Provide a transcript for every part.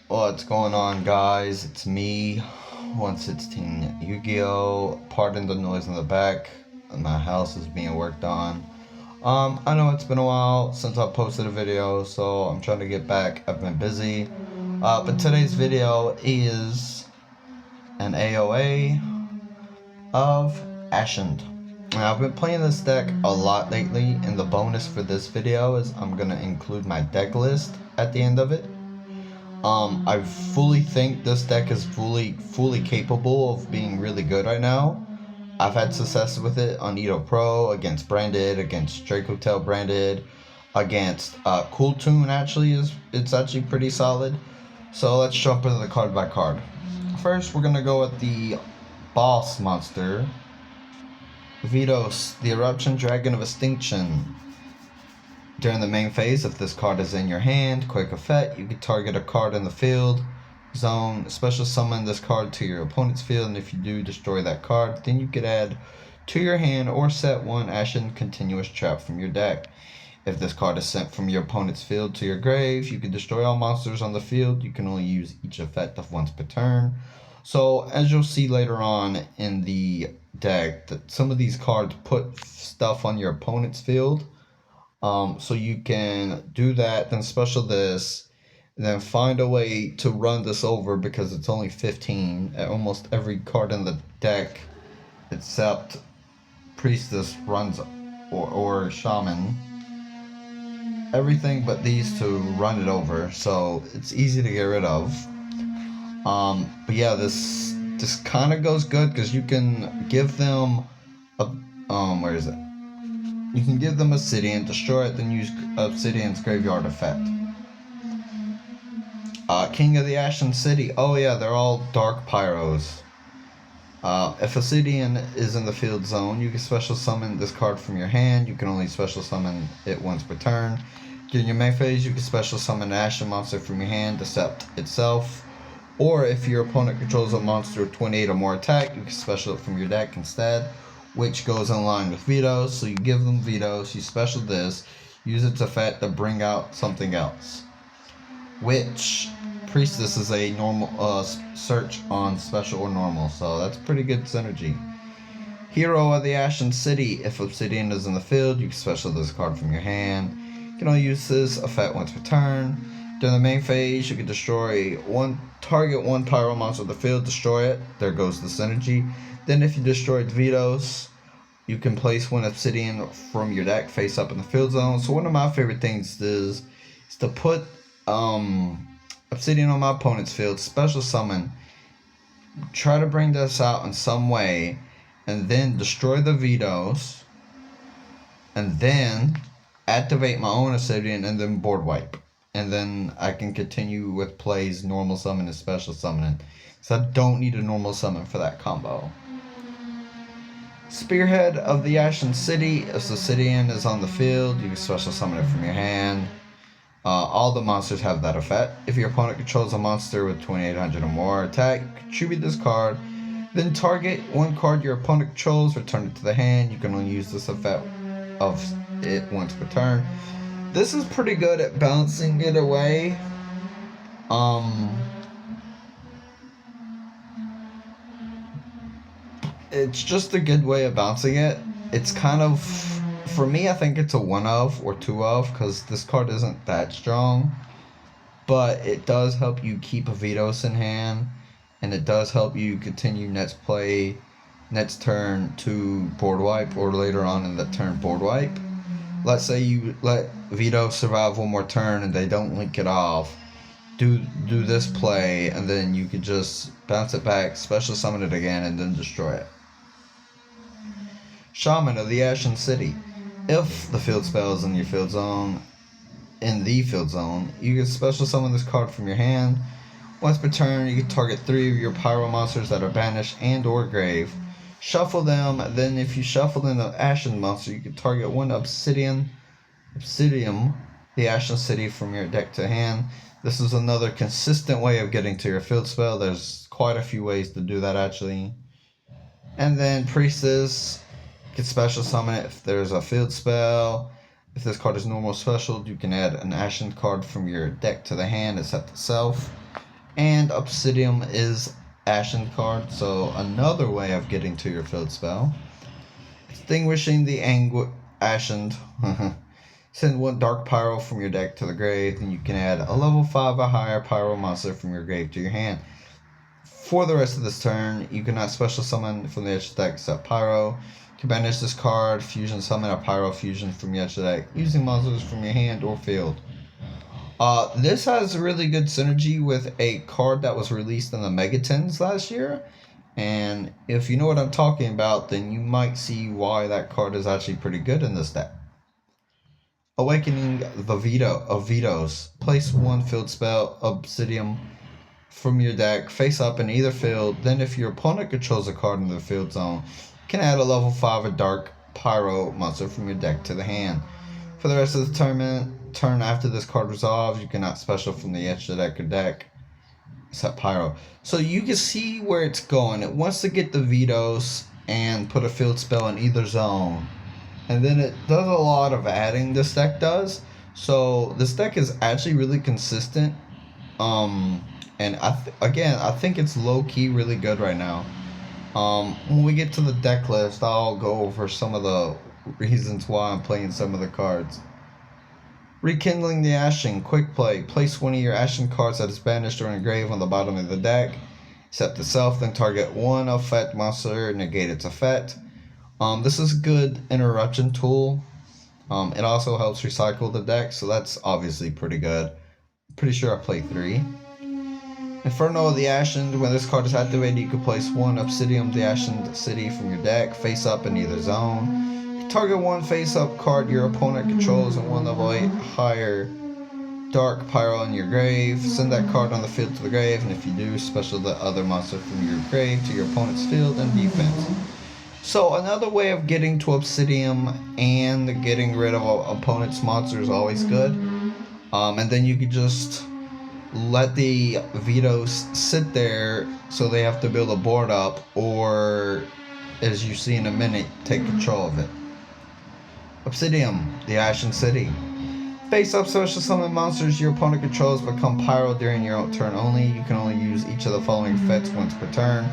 What's going on, guys? It's me, 116 Yu-Gi-Oh! Pardon the noise in the back. My house is being worked on. I know it's been a while since I posted a video, so I'm trying to get back. I've been busy. But today's video is an AOA of Ashened. Now, I've been playing this deck a lot lately, and the bonus for this video is I'm gonna include my deck list at the end of it. I fully think this deck is fully capable of being really good right now. I've had success with it on Edo Pro, against Branded, against Draco Tail Branded, against Cool Tune it's actually pretty solid. So let's jump into the card by card. First, we're gonna go with the boss monster, Vidos, the Eruption Dragon of Extinction. During the main phase, if this card is in your hand, quick effect, you can target a card in the field zone, special summon this card to your opponent's field, and if you do destroy that card, then you could add to your hand or set one Ashened continuous trap from your deck. If this card is sent from your opponent's field to your grave, you can destroy all monsters on the field. You can only use each effect of once per turn. So as you'll see later on in the deck, that some of these cards put stuff on your opponent's field. So you can do that, then special this, and then find a way to run this over because it's only 15. Almost every card in the deck, except Priestess runs, or Shaman. Everything but these two run it over, so it's easy to get rid of. But yeah, this kind of goes good because you can give them a where is it? You can give them Obsidian, destroy it, then use Obsidian's graveyard effect. King of the Ashen City. Oh yeah, they're all dark pyros. If Obsidian is in the field zone, you can special summon this card from your hand. You can only special summon it once per turn. During your main phase, you can special summon an Ashen monster from your hand, except itself. Or if your opponent controls a monster with 28 or more attack, you can special it from your deck instead, which goes in line with Vidos. So you give them Vidos, you special this, use its effect to bring out something else. Which Priestess is a normal search on special or normal, so that's pretty good synergy. Hero of the Ashen City. If Obsidian is in the field, you can special this card from your hand. You can only use this effect once per turn. During the main phase, you can target one pyro monster of the field, destroy it. There goes the synergy. Then if you destroyed Vidos, you can place one Obsidian from your deck face up in the field zone. So one of my favorite things is to put Obsidian on my opponent's field, special summon, try to bring this out in some way, and then destroy the Vidos, and then activate my own Obsidian, and then board wipe. And then I can continue with plays normal summon and special summoning. So I don't need a normal summon for that combo. Spearhead of the Ashen City. If Obsidian is on the field, you can special summon it from your hand. All the monsters have that effect. If your opponent controls a monster with 2800 or more attack, contribute this card. Then target one card your opponent controls, return it to the hand. You can only use this effect of it once per turn. This is pretty good at bouncing it away. It's just a good way of bouncing it. It's kind of, for me, I think it's a 1 of or 2 of, because this card isn't that strong. But it does help you keep a Vidos in hand, and it does help you continue next turn to board wipe, or later on in the turn board wipe. Let's say you let Vidos survive one more turn and they don't link it off. Do this play, and then you could just bounce it back, special summon it again, and then destroy it. Shaman of the Ashen City. If the field spell is in your field zone, you can special summon this card from your hand. Once per turn, you can target 3 of your pyro monsters that are banished and or grave. Shuffle them, then if you shuffle in the Ashen monster, you can target one Obsidian, the Ashen City, from your deck to hand. This is another consistent way of getting to your field spell. There's quite a few ways to do that, actually. And then Priestess, you can special summon it if there's a field spell. If this card is normal special, you can add an Ashen card from your deck to the hand, except itself. And Obsidian is Ashened card, so another way of getting to your field spell. Extinguishing the Ashened. Send one Dark Pyro from your deck to the grave, then you can add a level 5 or higher Pyro monster from your grave to your hand. For the rest of this turn, you cannot special summon from the edge of the deck except Pyro. To banish this card, fusion summon a Pyro fusion from your edge of the deck using monsters from your hand or field. This has really good synergy with a card that was released in the Megatons last year. And if you know what I'm talking about, then you might see why that card is actually pretty good in this deck. Awakening the Veto of Vetoes. Place one field spell, Obsidian, from your deck, face up in either field. Then if your opponent controls a card in the field zone, you can add a level 5 or Dark Pyro monster from your deck to the hand. For the rest of the turn after this card resolves, you cannot special from the edge of the deck or deck except Pyro. So you can see where it's going. It wants to get the Vetoes and put a field spell in either zone. And then it does a lot of adding, this deck does. So this deck is actually really consistent. And I think it's low-key really good right now. When we get to the deck list, I'll go over some of the reasons why I'm playing some of the cards. Rekindling the Ashen. Quick play. Place one of your Ashen cards that is banished or engraved on the bottom of the deck. Except itself, then target one effect monster, negate its effect. This is a good interruption tool. It also helps recycle the deck, so that's obviously pretty good. Pretty sure I played 3. Inferno of the Ashened. When this card is activated, you can place one Obsidian of the Ashened City from your deck, face up in either zone. You can target one face up card your opponent controls and one level 8 higher Dark Pyro in your grave. Send that card on the field to the grave, and if you do, special the other monster from your grave to your opponent's field and defense. So another way of getting to Obsidian and getting rid of an opponent's monster is always good. And then you could just let the Vetoes sit there so they have to build a board up, or, as you see in a minute, take control of it. Obsidian, the Ashen City. Face up special summon monsters your opponent controls become Pyro during your own turn only. You can only use each of the following effects once per turn.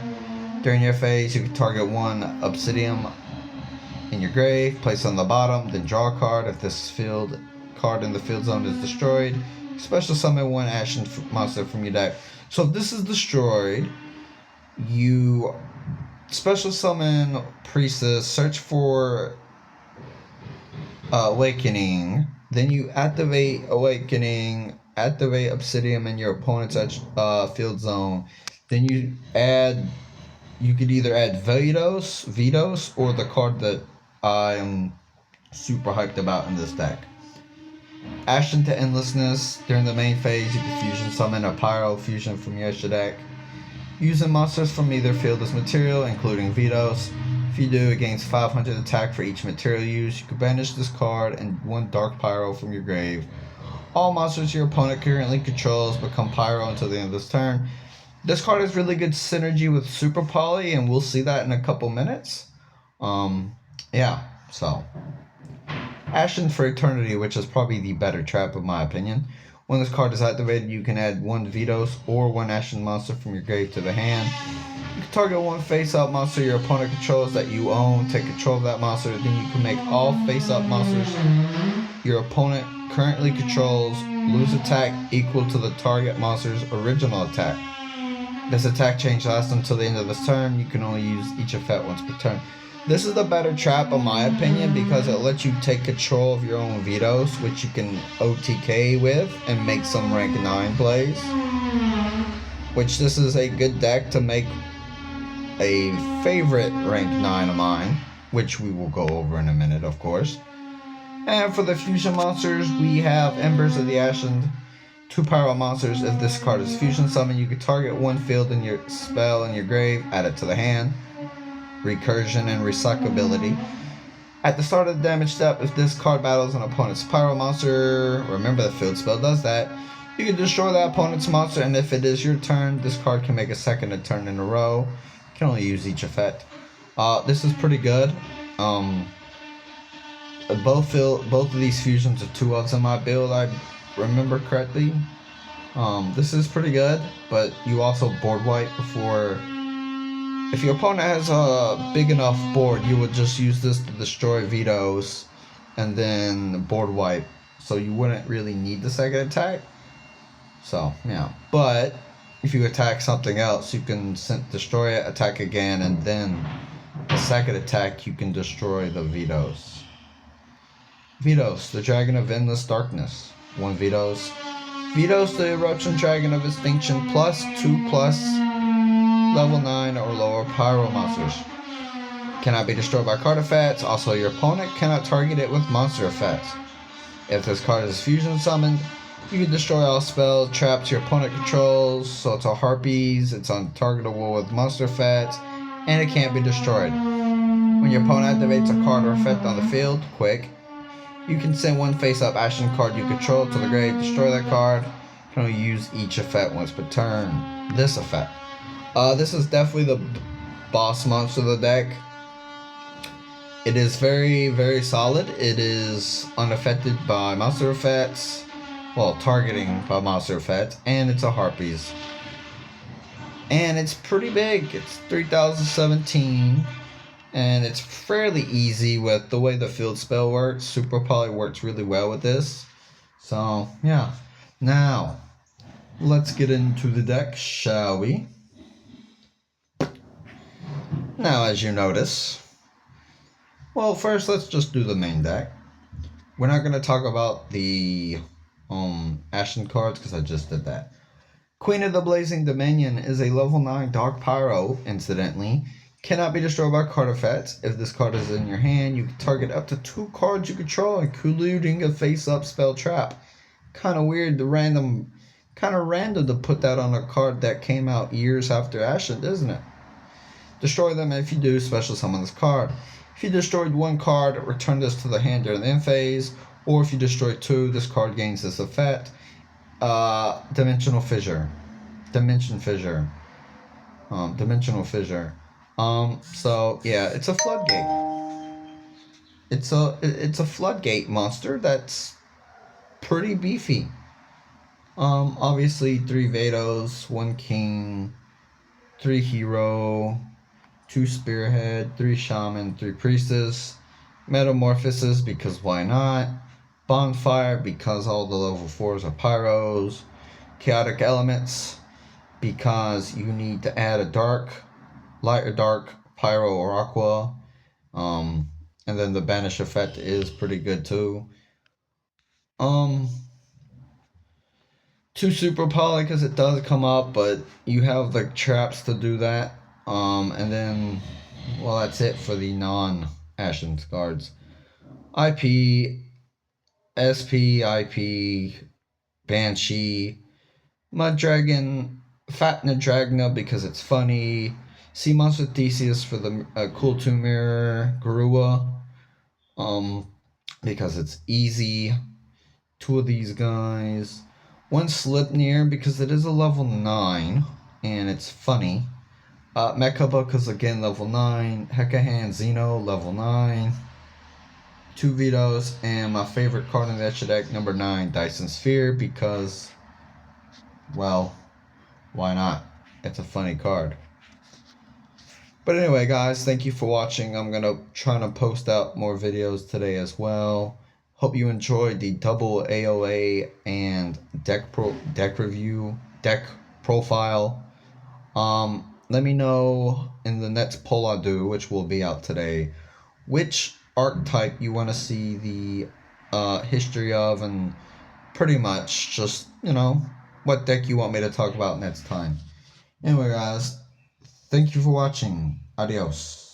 During your phase, you can target one Obsidian in your grave, place on the bottom, then draw a card. If this field card in the field zone is destroyed, special summon one Ashen monster from your deck. So if this is destroyed, you special summon Priestess, search for Awakening, then you activate Awakening, activate Obsidian in your opponent's field zone. Then you could either add Vetoes, or the card that I am super hyped about in this deck. Ashen to Endlessness. During the main phase, you can fusion summon a Pyro fusion from your extra deck, using monsters from either field as material, including Vetoes. If you do, it gains 500 attack for each material used. You can banish this card and one Dark Pyro from your grave. All monsters your opponent currently controls become Pyro until the end of this turn. This card has really good synergy with Super Poly, and we'll see that in a couple minutes. So Ashen for Eternity, which is probably the better trap in my opinion. When this card is activated, you can add one Vetoes or one Ashen monster from your grave to the hand. You can target one face-up monster your opponent controls that you own, take control of that monster, then you can make all face-up monsters your opponent currently controls lose attack equal to the target monster's original attack. This attack change lasts until the end of this turn. You can only use each effect once per turn. This is the better trap in my opinion because it lets you take control of your own Vetoes, which you can OTK with and make some rank 9 plays. Which this is a good deck to make a favorite rank 9 of mine, which we will go over in a minute, of course. And for the fusion monsters, we have Embers of the Ashened. 2 Pyro monsters. If this card is fusion summoned, you can target one field in your spell in your grave, add it to the hand. Recursion and recyclability. At the start of the damage step, if this card battles an opponent's Pyro monster, remember the field spell does that, you can destroy that opponent's monster, and if it is your turn, this card can make a second turn in a row. You can only use each effect. This is pretty good. Both of these fusions are 2 ofs in my build, I remember correctly. This is pretty good, but you also board wipe before. If your opponent has a big enough board, you would just use this to destroy vetoes and then board wipe. So you wouldn't really need the second attack. So, yeah. But if you attack something else, you can destroy it, attack again, and then the second attack you can destroy the vetoes. Vetoes, the Dragon of Endless Darkness. 1 Vetoes. Vetoes, the Eruption Dragon of Extinction, +2/+ level 9 or lower pyro monsters. Cannot be destroyed by card effects. Also, your opponent cannot target it with monster effects. If this card is fusion summoned, you can destroy all spells, traps your opponent controls. So it's a Harpies, it's untargetable with monster effects, and it can't be destroyed. When your opponent activates a card or effect on the field, quick, you can send 1 face-up Ashened card you control to the grave, destroy that card. You can only use each effect once per turn. This effect. This is definitely the boss monster of the deck. It is very, very solid. It is unaffected by monster effects. Well, targeting by monster effects. And it's a Harpies. And it's pretty big. It's 3017. And it's fairly easy with the way the field spell works. Super Poly works really well with this. So, yeah. Now, let's get into the deck, shall we? Now, as you notice, well, first let's just do the main deck. We're not going to talk about the Ashened cards because I just did that. Queen of the Blazing Dominion is a level 9 Dark Pyro, incidentally. Cannot be destroyed by card effects. If this card is in your hand, you can target up to 2 cards you control, including a face-up spell trap. Kind of weird, kind of random to put that on a card that came out years after Ashened, isn't it? Destroy them. If you do, special summon this card. If you destroyed 1 card, return this to the hand during the end phase. Or if you destroy 2, this card gains this effect. Dimensional Fissure. Dimensional Fissure. So yeah, it's a floodgate. It's a floodgate monster that's pretty beefy. Obviously 3 Vados, 1 King, 3 Hero, 2 Spearhead, 3 Shaman, 3 Priestess, Metamorphosis because why not, Bonfire because all the level 4s are Pyros, Chaotic Elements because you need to add a light or dark, Pyro or Aqua, and then the Banish effect is pretty good too. 2 Super Poly because it does come up, but you have the traps to do that. And then, well, that's it for the non-Ashened cards. IP, SP, IP, Banshee, Mud Dragon, Fat Nadragna because it's funny, Sea Monster Theseus for the Cool Tomb Mirror, Garua, because it's easy. 2 of these guys. 1 Slipnir because it is a level 9 and it's funny. Mechaba because again level 9. Hekahan Xeno level 9. 2 Vetoes, and my favorite card in the extra deck, number 9, Dyson Sphere, because, well, why not? It's a funny card. But anyway, guys, thank you for watching. I'm going to try to post out more videos today as well. Hope you enjoyed the double AOA and deck profile. Let me know in the next poll I do, which will be out today, which archetype you want to see the history of, and pretty much just, what deck you want me to talk about next time. Anyway, guys, thank you for watching. Adios.